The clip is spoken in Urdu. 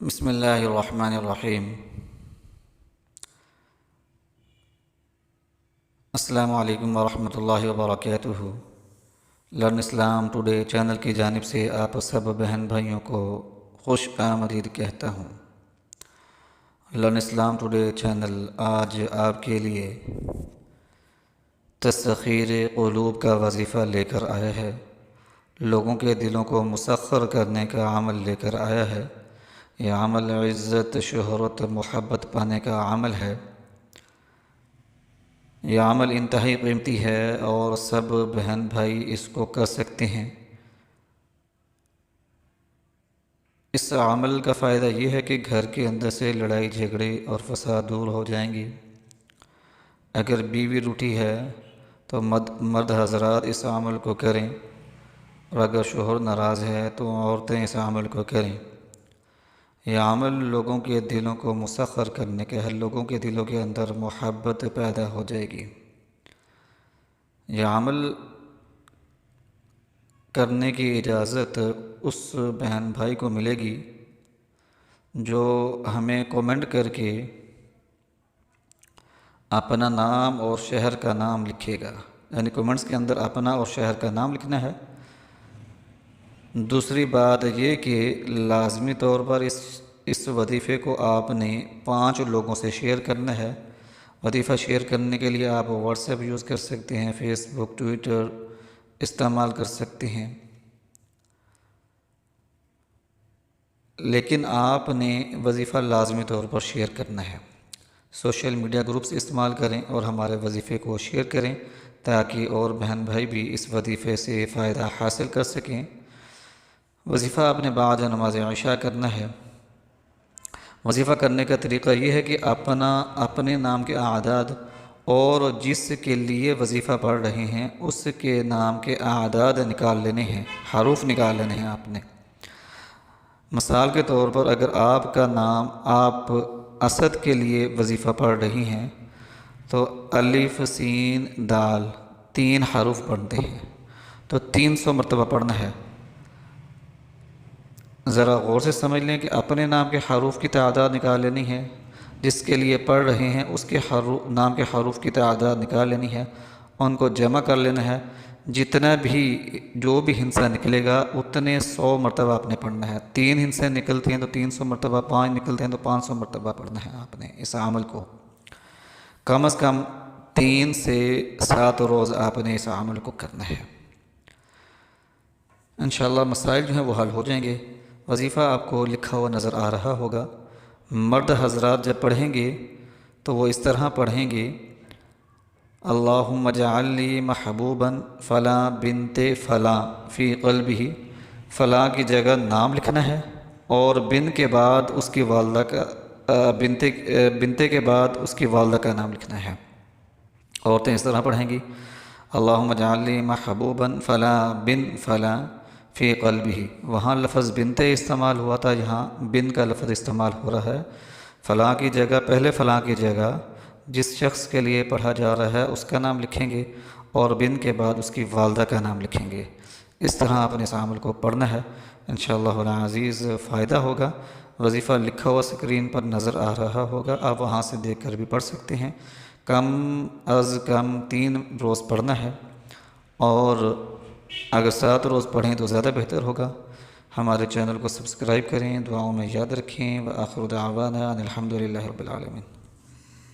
بسم اللہ الرحمن الرحیم۔ السلام علیکم ورحمۃ اللہ وبرکاتہ۔ لرن اسلام ٹوڈے چینل کی جانب سے آپ سب بہن بھائیوں کو خوش آمدید کہتا ہوں۔ لرن اسلام ٹوڈے چینل آج آپ کے لیے تسخیر قلوب کا وظیفہ لے کر آیا ہے، لوگوں کے دلوں کو مسخر کرنے کا عمل لے کر آیا ہے۔ یہ عمل عزت، شہرت، محبت پانے کا عمل ہے۔ یہ عمل انتہائی قیمتی ہے اور سب بہن بھائی اس کو کر سکتے ہیں۔ اس عمل کا فائدہ یہ ہے کہ گھر کے اندر سے لڑائی جھگڑے اور فساد دور ہو جائیں گی۔ اگر بیوی روٹھی ہے تو مرد حضرات اس عمل کو کریں، اور اگر شوہر ناراض ہے تو عورتیں اس عمل کو کریں۔ یہ عمل لوگوں کے دلوں کو مسخر کرنے کا ہے، لوگوں کے دلوں کے اندر محبت پیدا ہو جائے گی۔ یہ عمل کرنے کی اجازت اس بہن بھائی کو ملے گی جو ہمیں کومنٹ کر کے اپنا نام اور شہر کا نام لکھے گا، یعنی کومنٹس کے اندر اپنا اور شہر کا نام لکھنا ہے۔ دوسری بات یہ کہ لازمی طور پر اس وظیفے کو آپ نے 5 لوگوں سے شیئر کرنا ہے۔ وظیفہ شیئر کرنے کے لیے آپ واٹس ایپ یوز کر سکتے ہیں، فیس بک، ٹویٹر استعمال کر سکتے ہیں، لیکن آپ نے وظیفہ لازمی طور پر شیئر کرنا ہے۔ سوشل میڈیا گروپس استعمال کریں اور ہمارے وظیفے کو شیئر کریں تاکہ اور بہن بھائی بھی اس وظیفے سے فائدہ حاصل کر سکیں۔ وظیفہ آپ نے بعد نماز عشاء کرنا ہے۔ وظیفہ کرنے کا طریقہ یہ ہے کہ اپنے نام کے اعداد اور جس کے لیے وظیفہ پڑھ رہے ہیں اس کے نام کے اعداد نکال لینے ہیں، حروف نکال لینے ہیں آپ نے۔ مثال کے طور پر اگر آپ کا نام آپ اسد کے لیے وظیفہ پڑھ رہی ہیں تو الف سین دال 3 حروف پڑھتے ہیں تو 300 مرتبہ پڑھنا ہے۔ ذرا غور سے سمجھ لیں کہ اپنے نام کے حروف کی تعداد نکال لینی ہے، جس کے لیے پڑھ رہے ہیں اس کے نام کے حروف کی تعداد نکال لینی ہے، ان کو جمع کر لینا ہے۔ جتنا بھی جو بھی ہندسہ نکلے گا اتنے 100 مرتبہ آپ نے پڑھنا ہے۔ 3 ہندسے نکلتے ہیں تو 300 مرتبہ، 5 نکلتے ہیں تو 500 مرتبہ پڑھنا ہے آپ نے۔ اس عمل کو کم از کم 3 سے 7 روز آپ نے اس عمل کو کرنا ہے۔ انشاءاللہ مسائل جو ہیں وہ حل ہو جائیں گے۔ وظیفہ آپ کو لکھا ہوا نظر آ رہا ہوگا۔ مرد حضرات جب پڑھیں گے تو وہ اس طرح پڑھیں گے: اللہم اجعل لی محبوبا فلاں بنت فلاں فی قلبہ۔ فلاں کی جگہ نام لکھنا ہے اور بن کے بعد اس کی والدہ کا بنتے کے بعد اس کی والدہ کا نام لکھنا ہے۔ عورتیں اس طرح پڑھیں گی: اللہم اجعل لی محبوبا فلاں بن فلاں فی قلبہ۔ وہاں لفظ بنتے استعمال ہوا تھا، یہاں بن کا لفظ استعمال ہو رہا ہے۔ فلاں کی جگہ، پہلے فلاں کی جگہ جس شخص کے لیے پڑھا جا رہا ہے اس کا نام لکھیں گے اور بن کے بعد اس کی والدہ کا نام لکھیں گے۔ اس طرح آپ نے اس عمل کو پڑھنا ہے۔ انشاءاللہ العزیز فائدہ ہوگا۔ وظیفہ لکھا ہوا سکرین پر نظر آ رہا ہوگا، آپ وہاں سے دیکھ کر بھی پڑھ سکتے ہیں۔ کم از کم 3 روز پڑھنا ہے، اور اگر 7 روز پڑھیں تو زیادہ بہتر ہوگا۔ ہمارے چینل کو سبسکرائب کریں، دعاؤں میں یاد رکھیں۔ وآخر دعوانا ان الحمد للہ رب العالمین۔